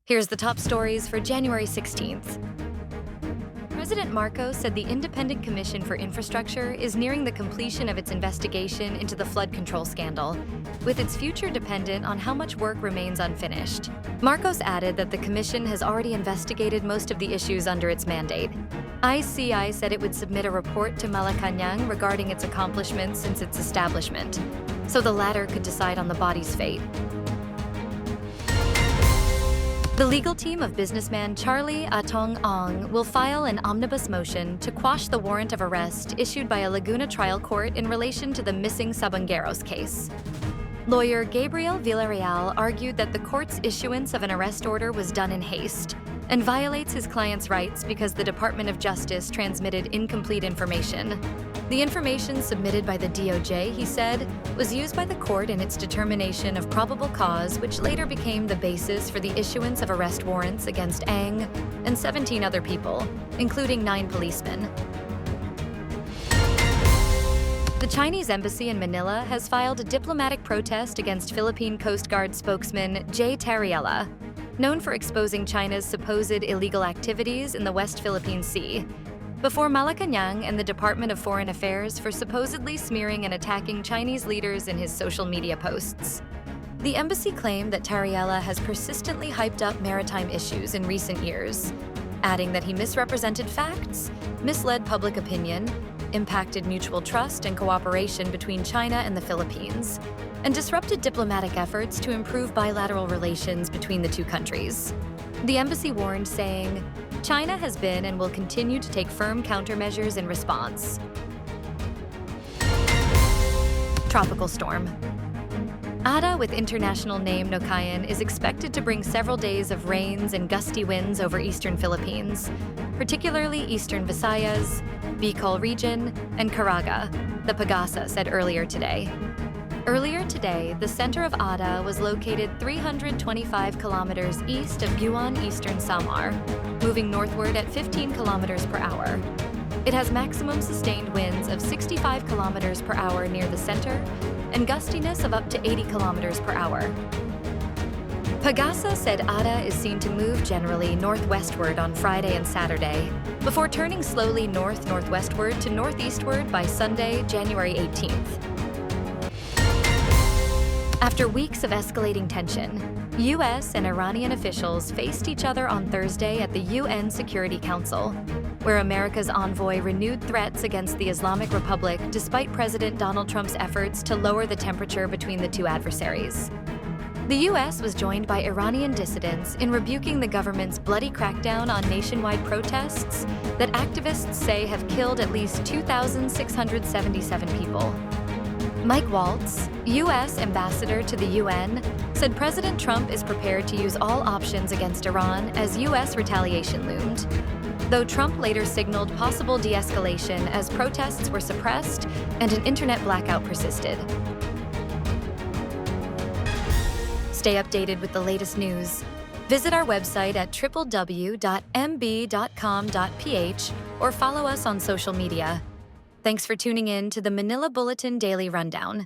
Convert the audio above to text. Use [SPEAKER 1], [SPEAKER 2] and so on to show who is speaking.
[SPEAKER 1] Here's the top stories for January 16th. President Marcos said the Independent Commission for Infrastructure is nearing the completion of its investigation into the flood control scandal, with its future dependent on how much work remains unfinished. Marcos added that the commission has already investigated most of the issues under its mandate. ICI said it would submit a report to Malacanang regarding its accomplishments since its establishment, so the latter could decide on the body's fate. The legal team of businessman Charlie Atong Ang will file an omnibus motion to quash the warrant of arrest issued by a Laguna trial court in relation to the missing Sabangueros case. Lawyer Gabriel Villarreal argued that the court's issuance of an arrest order was done in haste and violates his client's rights because the Department of Justice transmitted incomplete information. The information submitted by the DOJ, he said, was used by the court in its determination of probable cause, which later became the basis for the issuance of arrest warrants against Ang and 17 other people, including 9 policemen. The Chinese embassy in Manila has filed a diplomatic protest against Philippine Coast Guard spokesman Tarriela, known for exposing China's supposed illegal activities in the West Philippine Sea, before Malacanang and the Department of Foreign Affairs for supposedly smearing and attacking Chinese leaders in his social media posts. The embassy claimed that Tarriela has persistently hyped up maritime issues in recent years, adding that he misrepresented facts, misled public opinion, impacted mutual trust and cooperation between China and the Philippines, and disrupted diplomatic efforts to improve bilateral relations between the two countries. The embassy warned, saying, "China has been and will continue to take firm countermeasures in response." Tropical storm. Ada, with international name Nokayan, is expected to bring several days of rains and gusty winds over eastern Philippines, particularly eastern Visayas, Bicol region, and Caraga, the Pagasa said earlier today. Earlier today, the center of Ada was located 325 kilometers east of Guion, eastern Samar, moving northward at 15 kilometers per hour. It has maximum sustained winds of 65 kilometers per hour near the center and gustiness of up to 80 kilometers per hour. Pagasa said Ada is seen to move generally northwestward on Friday and Saturday, before turning slowly north-northwestward to northeastward by Sunday, January 18th. After weeks of escalating tension, U.S. and Iranian officials faced each other on Thursday at the UN Security Council, where America's envoy renewed threats against the Islamic Republic despite President Donald Trump's efforts to lower the temperature between the two adversaries. The U.S. was joined by Iranian dissidents in rebuking the government's bloody crackdown on nationwide protests that activists say have killed at least 2,677 people. Mike Waltz, U.S. ambassador to the UN, said President Trump is prepared to use all options against Iran as U.S. retaliation loomed, though Trump later signaled possible de-escalation as protests were suppressed and an internet blackout persisted. Stay updated with the latest news. Visit our website at www.mb.com.ph or follow us on social media. Thanks for tuning in to the Manila Bulletin Daily Rundown.